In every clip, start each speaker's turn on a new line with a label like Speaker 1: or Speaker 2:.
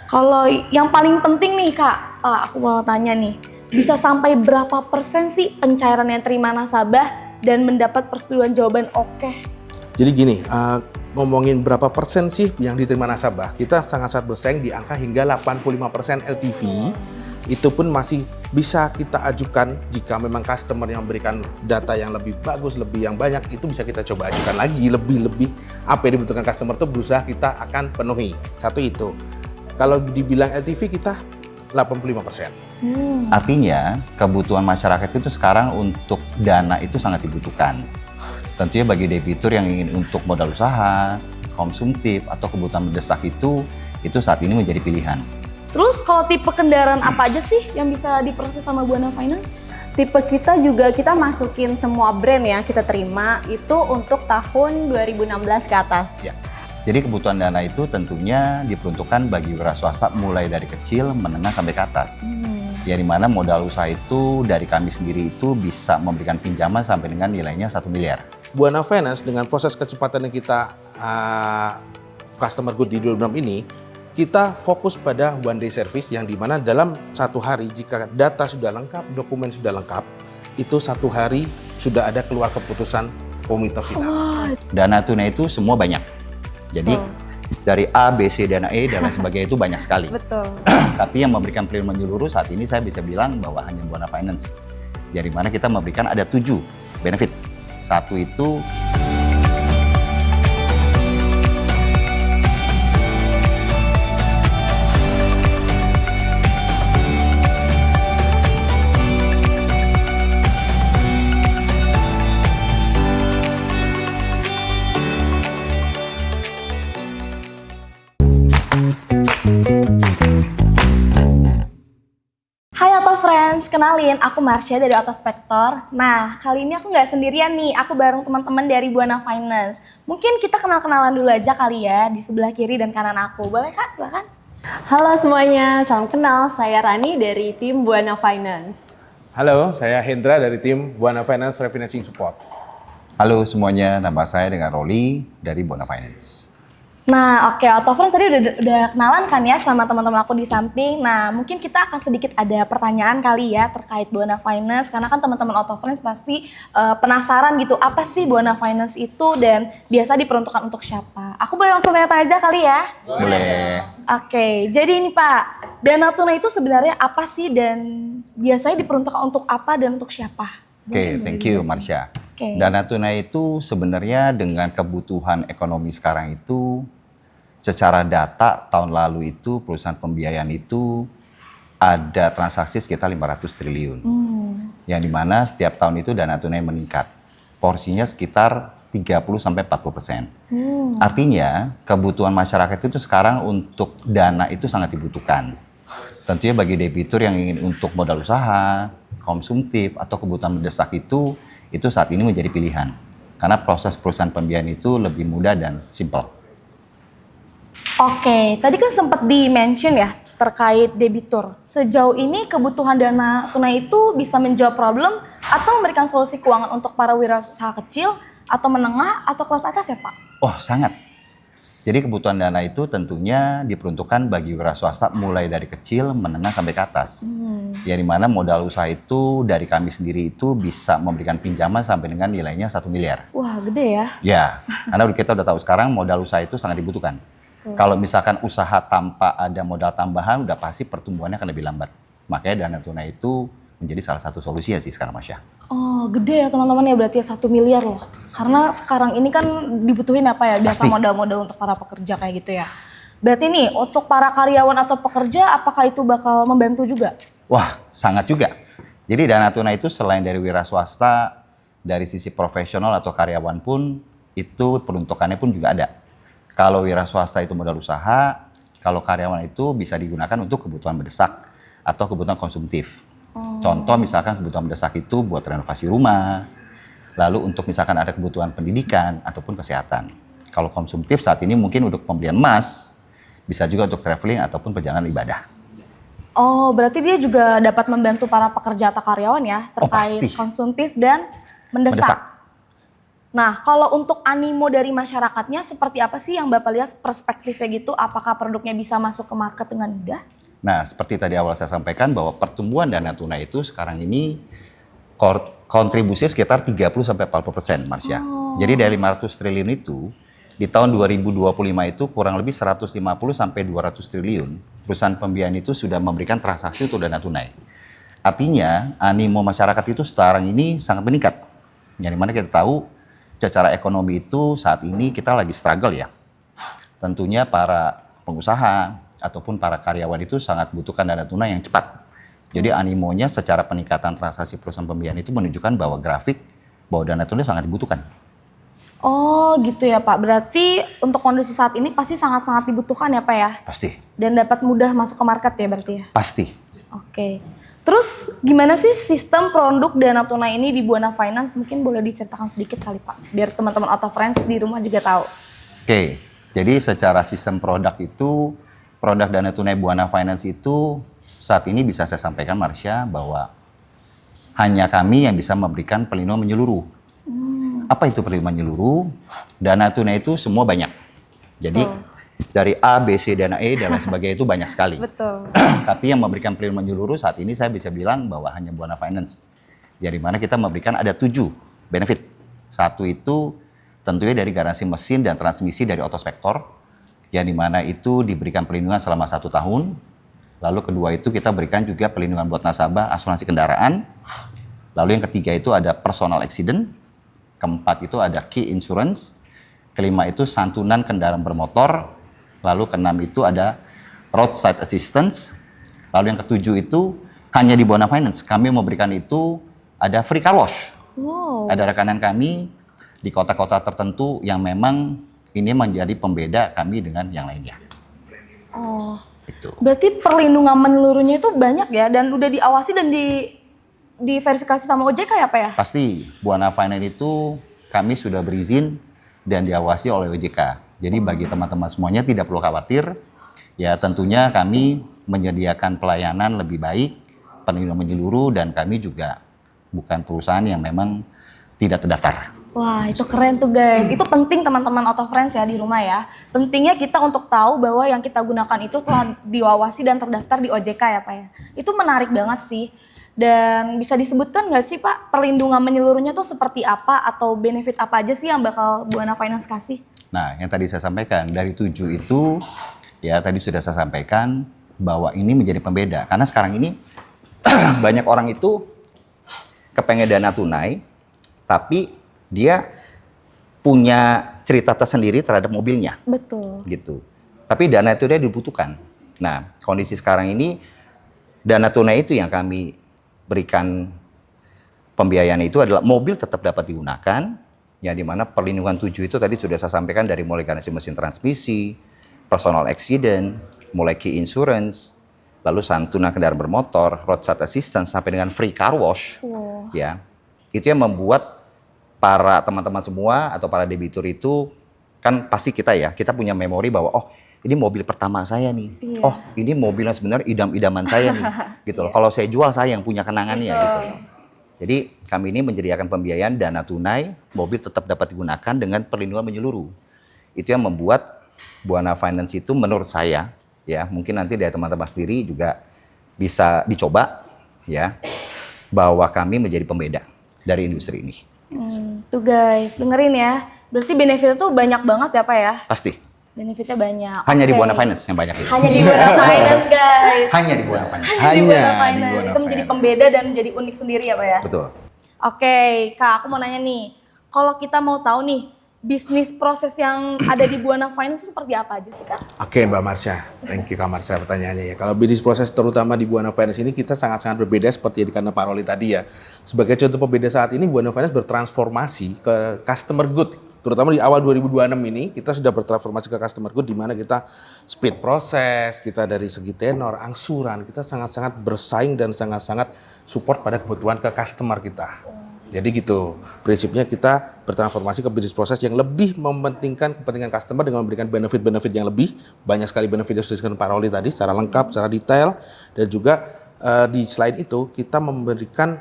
Speaker 1: Kalau yang paling penting nih Kak, aku mau tanya nih, bisa sampai berapa persen sih pencairan yang terima nasabah dan mendapat persetujuan jawaban oke?
Speaker 2: Jadi gini, ngomongin berapa persen sih yang diterima nasabah, kita sangat-sangat bersaing di angka hingga 85% LTV. Itu pun masih bisa kita ajukan jika memang customer yang memberikan data yang lebih bagus, lebih yang banyak, itu bisa kita coba ajukan lagi, lebih apa yang dibutuhkan customer itu berusaha kita akan penuhi. Satu itu. Kalau dibilang LTV kita 85%.
Speaker 3: Artinya kebutuhan masyarakat itu sekarang untuk dana itu sangat dibutuhkan. Tentunya bagi debitur yang ingin untuk modal usaha, konsumtif, atau kebutuhan mendesak itu saat ini menjadi pilihan.
Speaker 1: Terus kalau tipe kendaraan apa aja sih yang bisa diproses sama Buana Finance?
Speaker 4: Tipe kita juga kita masukin semua brand ya kita terima itu untuk tahun 2016 ke atas.
Speaker 3: Ya. Jadi kebutuhan dana itu tentunya diperuntukkan bagi wira swasta mulai dari kecil, menengah sampai ke atas. Ya, di mana modal usaha itu dari kami sendiri itu bisa memberikan pinjaman sampai dengan nilainya 1 miliar.
Speaker 2: Buana Finance dengan proses kecepatan yang kita customer good di 2006 ini, kita fokus pada one day service yang dimana dalam satu hari jika data sudah lengkap, dokumen sudah lengkap, itu satu hari sudah ada keluar keputusan komite final.
Speaker 3: Dana tunai itu semua banyak. Jadi dari A, B, C, dan E dan lain sebagainya itu banyak sekali.
Speaker 4: Betul.
Speaker 3: Tapi yang memberikan pilihan menyeluruh saat ini saya bisa bilang bahwa hanya Buana Finance. Dari mana kita memberikan ada 7 benefit. Satu itu
Speaker 1: Hai Auto Friends, kenalin aku Marsha dari Autospektor. Nah, kali ini aku nggak sendirian nih, aku bareng teman-teman dari Buana Finance. Mungkin kita kenal-kenalan dulu aja kali ya, di sebelah kiri dan kanan aku. Boleh Kak, silakan.
Speaker 4: Halo semuanya, salam kenal. Saya Rani dari tim Buana Finance.
Speaker 2: Halo, saya Hendra dari tim Buana Finance Refinancing Support.
Speaker 3: halo semuanya, nama saya dengan Roli dari Buana Finance.
Speaker 1: Nah, oke, Auto Friends tadi udah kenalan kan ya sama teman-teman aku di samping. Nah, mungkin kita akan sedikit ada pertanyaan kali ya terkait Buana Finance, karena kan teman-teman Auto Friends pasti penasaran gitu, apa sih Buana Finance itu dan biasa diperuntukkan untuk siapa? Aku boleh langsung tanya-tanya aja kali ya?
Speaker 3: Boleh.
Speaker 1: Oke, jadi ini Pak, dana tunai itu sebenarnya apa sih dan biasanya diperuntukkan untuk apa dan untuk siapa?
Speaker 3: Oke, thank you Marsha.
Speaker 1: Oke.
Speaker 3: Dana tunai itu sebenarnya dengan kebutuhan ekonomi sekarang itu secara data tahun lalu itu perusahaan pembiayaan itu ada transaksi sekitar 500 triliun. Yang dimana setiap tahun itu dana tunai meningkat. Porsinya sekitar 30-40%. Artinya kebutuhan masyarakat itu sekarang untuk dana itu sangat dibutuhkan. Tentunya bagi debitur yang ingin untuk modal usaha, konsumtif, atau kebutuhan mendesak itu saat ini menjadi pilihan. Karena proses perusahaan pembiayaan itu lebih mudah dan simpel.
Speaker 1: Oke, tadi kan sempat di-mention ya terkait debitur. Sejauh ini kebutuhan dana tunai itu bisa menjawab problem atau memberikan solusi keuangan untuk para wirausaha kecil atau menengah atau kelas atas ya Pak?
Speaker 3: Oh, sangat. Jadi kebutuhan dana itu tentunya diperuntukkan bagi wira swasta mulai dari kecil, menengah sampai ke atas. Ya, di mana modal usaha itu dari kami sendiri itu bisa memberikan pinjaman sampai dengan nilainya 1 miliar.
Speaker 1: Wah, gede ya.
Speaker 3: Ya, karena kita udah tahu sekarang modal usaha itu sangat dibutuhkan. Kalau misalkan usaha tanpa ada modal tambahan, udah pasti pertumbuhannya akan lebih lambat. Makanya dana tunai itu menjadi salah satu solusinya sih sekarang, Masya.
Speaker 1: Oh, gede ya teman-teman ya, berarti ya 1 miliar loh. Karena sekarang ini kan dibutuhin apa ya, biasa
Speaker 3: Pasti.
Speaker 1: modal-modal untuk para pekerja kayak gitu ya. Berarti nih, untuk para karyawan atau pekerja, apakah itu bakal membantu juga?
Speaker 3: Wah, sangat juga. Jadi dana tunai itu selain dari wira swasta, dari sisi profesional atau karyawan pun, itu peruntukannya pun juga ada. Kalau wira swasta itu modal usaha, kalau karyawan itu bisa digunakan untuk kebutuhan mendesak atau kebutuhan konsumtif. Contoh misalkan kebutuhan mendesak itu buat renovasi rumah, lalu untuk misalkan ada kebutuhan pendidikan ataupun kesehatan. Kalau konsumtif saat ini mungkin untuk pembelian emas, bisa juga untuk traveling ataupun perjalanan ibadah.
Speaker 1: Oh, berarti dia juga dapat membantu para pekerja atau karyawan ya terkait
Speaker 3: pasti.
Speaker 1: konsumtif dan mendesak. Nah, kalau untuk animo dari masyarakatnya seperti apa sih yang Bapak lihat perspektifnya gitu? Apakah produknya bisa masuk ke market dengan mudah?
Speaker 3: Nah, seperti tadi awal saya sampaikan bahwa pertumbuhan dana tunai itu sekarang ini kontribusi sekitar 30-40%, Marsha. Jadi dari 500 triliun itu, di tahun 2025 itu kurang lebih 150-200 triliun perusahaan pembiayaan itu sudah memberikan transaksi untuk dana tunai. Artinya, animo masyarakat itu sekarang ini sangat meningkat. Yang dimana kita tahu, secara ekonomi itu saat ini kita lagi struggle ya. Tentunya para pengusaha ataupun para karyawan itu sangat butuhkan dana tunai yang cepat. Jadi animonya secara peningkatan transaksi perusahaan pembiayaan itu menunjukkan bahwa grafik bahwa dana tunai sangat dibutuhkan.
Speaker 1: Oh gitu ya Pak, berarti untuk kondisi saat ini pasti sangat-sangat dibutuhkan ya Pak ya?
Speaker 3: Pasti.
Speaker 1: Dan dapat mudah masuk ke market ya berarti ya?
Speaker 3: Pasti.
Speaker 1: Oke. Terus gimana sih sistem produk dana tunai ini di Buana Finance? Mungkin boleh diceritakan sedikit kali Pak, biar teman-teman Auto Friends di rumah juga tahu.
Speaker 3: Oke, jadi secara sistem produk itu, produk dana tunai Buana Finance itu saat ini bisa saya sampaikan Marsha bahwa hanya kami yang bisa memberikan perlindungan menyeluruh. Apa itu perlindungan menyeluruh? Dana tunai itu semua banyak. Jadi dari A, B, C, dan E dan lain sebagainya itu banyak sekali.
Speaker 1: Betul.
Speaker 3: Tapi yang memberikan perlindungan menyeluruh saat ini saya bisa bilang bahwa hanya Buana Finance. Ya, di mana kita memberikan ada 7 benefit. Satu itu tentunya dari garansi mesin dan transmisi dari Otospektor, yang dimana itu diberikan perlindungan selama 1 tahun. Lalu kedua itu kita berikan juga perlindungan buat nasabah asuransi kendaraan. Lalu yang ketiga itu ada personal accident. Keempat itu ada key insurance. Kelima itu santunan kendaraan bermotor. Lalu keenam itu ada roadside assistance. Lalu yang ketujuh itu hanya di Buana Finance kami memberikan itu ada free car wash.
Speaker 1: Wow.
Speaker 3: Ada rekanan kami di kota-kota tertentu yang memang ini menjadi pembeda kami dengan yang lainnya.
Speaker 1: Oh.
Speaker 3: Itu.
Speaker 1: Berarti perlindungan menyeluruhnya itu banyak ya dan udah diawasi dan diverifikasi sama OJK ya Pak ya?
Speaker 3: Pasti Buana Finance itu kami sudah berizin dan diawasi oleh OJK. Jadi bagi teman-teman semuanya tidak perlu khawatir. Ya tentunya kami menyediakan pelayanan lebih baik, perlindungan menyeluruh, dan kami juga bukan perusahaan yang memang tidak terdaftar.
Speaker 1: Wah itu keren tuh guys, itu penting teman-teman Auto Friends ya di rumah ya. Pentingnya kita untuk tahu bahwa yang kita gunakan itu telah diawasi dan terdaftar di OJK ya Pak ya. Itu menarik banget sih. Dan bisa disebutkan nggak sih Pak perlindungan menyeluruhnya tuh seperti apa atau benefit apa aja sih yang bakal Buana Finance kasih?
Speaker 3: Nah yang tadi saya sampaikan dari 7 itu ya tadi sudah saya sampaikan bahwa ini menjadi pembeda. Karena sekarang ini banyak orang itu kepengen dana tunai tapi dia punya cerita tersendiri terhadap mobilnya.
Speaker 1: Betul.
Speaker 3: Gitu. Tapi dana itu dia dibutuhkan. Nah, kondisi sekarang ini dana tunai itu yang kami berikan pembiayaan itu adalah mobil tetap dapat digunakan, yang dimana perlindungan 7 itu tadi sudah saya sampaikan dari mulai garansi mesin transmisi, personal accident, mulai key insurance, lalu santunan kendaraan bermotor, roadside assistance, sampai dengan free car wash.
Speaker 1: Wow.
Speaker 3: Ya, itu yang membuat para teman-teman semua atau para debitur itu kan pasti kita punya memori bahwa oh ini mobil pertama saya nih,
Speaker 1: Iya.
Speaker 3: oh ini mobil yang sebenarnya idam-idaman saya nih, gitu loh. Kalau saya jual saya yang punya kenangannya gitu loh. Jadi kami ini menyediakan pembiayaan dana tunai, mobil tetap dapat digunakan dengan perlindungan menyeluruh. Itu yang membuat Buana Finance itu menurut saya ya mungkin nanti dari teman-teman sendiri juga bisa dicoba ya bahwa kami menjadi pembeda dari industri ini.
Speaker 1: Tuh guys, dengerin ya. Berarti benefitnya tuh banyak banget ya Pak ya?
Speaker 3: Pasti.
Speaker 1: Benefitnya banyak.
Speaker 3: Hanya di
Speaker 1: Oke.
Speaker 3: Buana Finance yang banyak itu.
Speaker 1: Hanya di Buana Finance guys.
Speaker 3: Hanya di Buana Finance.
Speaker 1: Di
Speaker 2: Hanya
Speaker 1: Buana
Speaker 2: di
Speaker 1: Finance.
Speaker 2: Buana
Speaker 1: Itu menjadi
Speaker 2: Finance.
Speaker 1: pembeda dan menjadi unik sendiri ya Pak ya?
Speaker 3: Betul.
Speaker 1: Oke, Kak aku mau nanya nih. Kalau kita mau tahu nih, bisnis proses yang ada di Buana Finance itu seperti apa aja sih Kak?
Speaker 2: Oke Mbak Marsha, thank you Kak Marsha pertanyaannya ya. Kalau bisnis proses terutama di Buana Finance ini kita sangat-sangat berbeda seperti yang dikatakan Pak Roli tadi ya. Sebagai contoh pembeda saat ini Buana Finance bertransformasi ke customer good. Terutama di awal 2026 ini kita sudah bertransformasi ke customer good di mana kita speed proses, kita dari segi tenor, angsuran, kita sangat-sangat bersaing dan sangat-sangat support pada kebutuhan ke customer kita. Jadi gitu, prinsipnya kita bertransformasi ke bisnis proses yang lebih mementingkan kepentingan customer dengan memberikan benefit-benefit yang lebih. Banyak sekali benefit yang sudah disebutkan Pak Roli tadi secara lengkap, secara detail. Dan juga di selain itu kita memberikan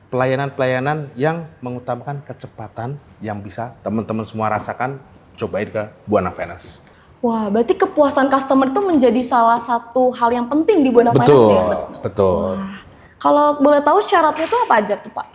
Speaker 2: pelayanan-pelayanan yang mengutamakan kecepatan yang bisa teman-teman semua rasakan, cobain ke Buana Finance.
Speaker 1: Wah, berarti kepuasan customer itu menjadi salah satu hal yang penting di Buana Finance
Speaker 2: Betul,
Speaker 1: ya?
Speaker 2: betul.
Speaker 1: Kalau boleh tahu syaratnya itu apa aja tuh Pak?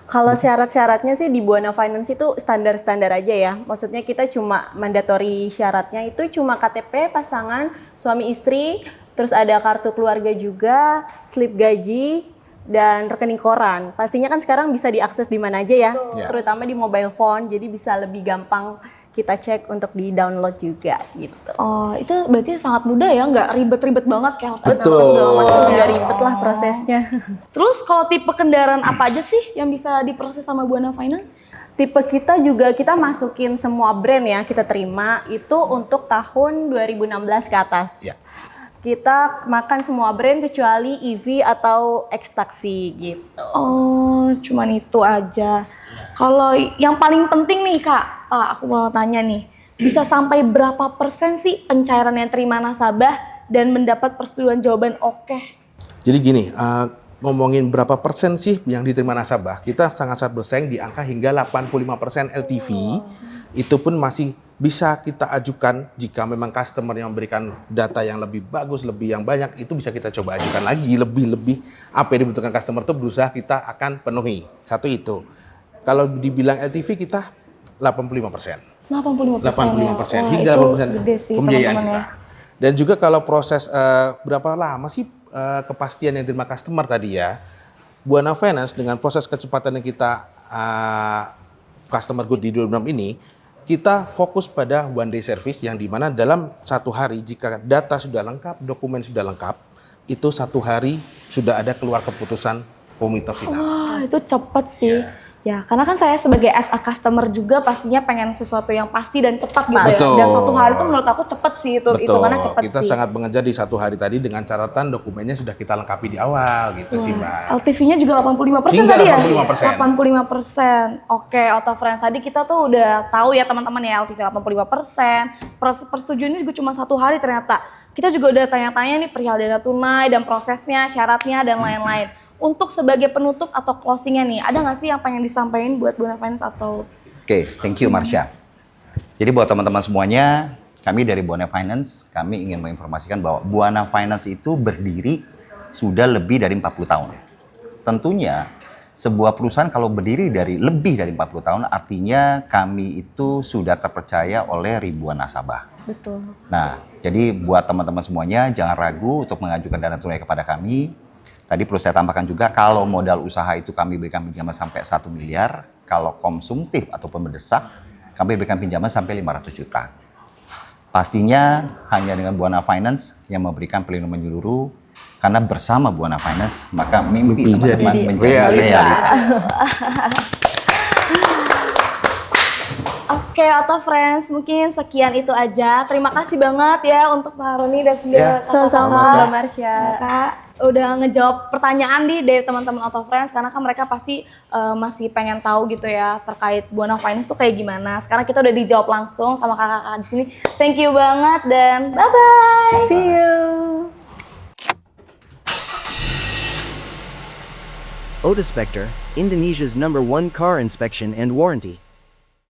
Speaker 4: Kalau syarat-syaratnya sih di Buana Finance itu standar-standar aja ya. Maksudnya kita cuma mandatory syaratnya itu cuma KTP pasangan suami istri, terus ada kartu keluarga juga, slip gaji, dan rekening koran. Pastinya kan sekarang bisa diakses di mana aja ya,
Speaker 2: Ya.
Speaker 4: terutama di mobile phone. Jadi bisa lebih gampang kita cek untuk di-download juga gitu.
Speaker 1: Oh, itu berarti sangat mudah ya, nggak ribet-ribet banget kayak harus ada
Speaker 2: Betul.
Speaker 1: apa segala macam.
Speaker 4: Nggak ribet lah prosesnya.
Speaker 1: Terus kalau tipe kendaraan apa aja sih yang bisa diproses sama Buana Finance?
Speaker 4: Tipe kita juga kita masukin semua brand ya kita terima itu untuk tahun 2016 ke atas.
Speaker 2: Ya.
Speaker 4: Kita makan semua brand kecuali EV atau X-Taxi gitu.
Speaker 1: Oh, cuman itu aja. Kalau yang paling penting nih Kak, aku mau tanya nih, bisa sampai berapa persen sih pencairan yang terima nasabah dan mendapat persetujuan jawaban oke?
Speaker 2: Jadi gini, ngomongin berapa persen sih yang diterima nasabah, kita sangat-sangat bersaing di angka hingga 85% LTV. Itu pun masih bisa kita ajukan jika memang customer yang memberikan data yang lebih bagus, lebih yang banyak, itu bisa kita coba ajukan lagi, lebih apa yang dibutuhkan customer itu berusaha kita akan penuhi. Satu itu. Kalau dibilang LTV kita 85%. 85% hingga 80% pembiayaan kita. Dan juga kalau proses berapa lama sih kepastian yang diterima customer tadi ya, Buana Finance dengan proses kecepatan yang kita customer good di 2006 ini, kita fokus pada one day service yang dimana dalam satu hari jika data sudah lengkap, dokumen sudah lengkap, itu satu hari sudah ada keluar keputusan komite final.
Speaker 1: Wah, itu cepet sih. Ya, karena kan saya sebagai as a customer juga pastinya pengen sesuatu yang pasti dan cepat gitu
Speaker 2: Betul.
Speaker 1: ya. Dan satu hari itu menurut aku cepet sih itu karena cepet
Speaker 2: kita
Speaker 1: sih.
Speaker 2: sangat mengejar di satu hari tadi dengan catatan dokumennya sudah kita lengkapi di awal gitu sih Mbak.
Speaker 1: LTV-nya juga 85%
Speaker 2: Hingga
Speaker 1: tadi ya?
Speaker 2: 85%.
Speaker 1: 85%. Oke, Auto Friends tadi kita tuh udah tahu ya teman-teman ya LTV 85%. Proses persetujuannya juga cuma satu hari ternyata. Kita juga udah tanya-tanya nih perihal dana tunai dan prosesnya, syaratnya dan lain-lain. Untuk sebagai penutup atau closingnya nih, ada nggak sih yang pengen disampaikan buat Buana Finance atau?
Speaker 3: Oke, thank you Marsha. Jadi buat teman-teman semuanya, kami dari Buana Finance, kami ingin menginformasikan bahwa Buana Finance itu berdiri sudah lebih dari 40 tahun. Tentunya sebuah perusahaan kalau berdiri dari lebih dari 40 tahun, artinya kami itu sudah terpercaya oleh ribuan nasabah.
Speaker 1: Betul.
Speaker 3: Nah, jadi buat teman-teman semuanya, jangan ragu untuk mengajukan dana tunai kepada kami. Tadi perlu saya tambahkan juga, kalau modal usaha itu kami berikan pinjaman sampai 1 miliar, kalau konsumtif ataupun mendesak, kami berikan pinjaman sampai 500 juta. Pastinya hanya dengan Buana Finance yang memberikan perlindungan menyeluruh, karena bersama Buana Finance, maka mimpi teman-teman menjadi realita.
Speaker 1: Oke, Auto Friends, mungkin sekian itu aja. Terima kasih banget ya untuk Pak Roni dan segala
Speaker 4: Sama-sama Mbak Marsha.
Speaker 1: Kak udah ngejawab pertanyaan nih dari teman-teman Auto Friends karena kan mereka pasti masih pengen tahu gitu ya terkait Buana Finance tuh kayak gimana. Sekarang kita udah dijawab langsung sama kakak-kakak di sini. Thank you banget dan bye-bye.
Speaker 4: See you.
Speaker 5: Oda Spectre, Indonesia's #1 car inspection and warranty.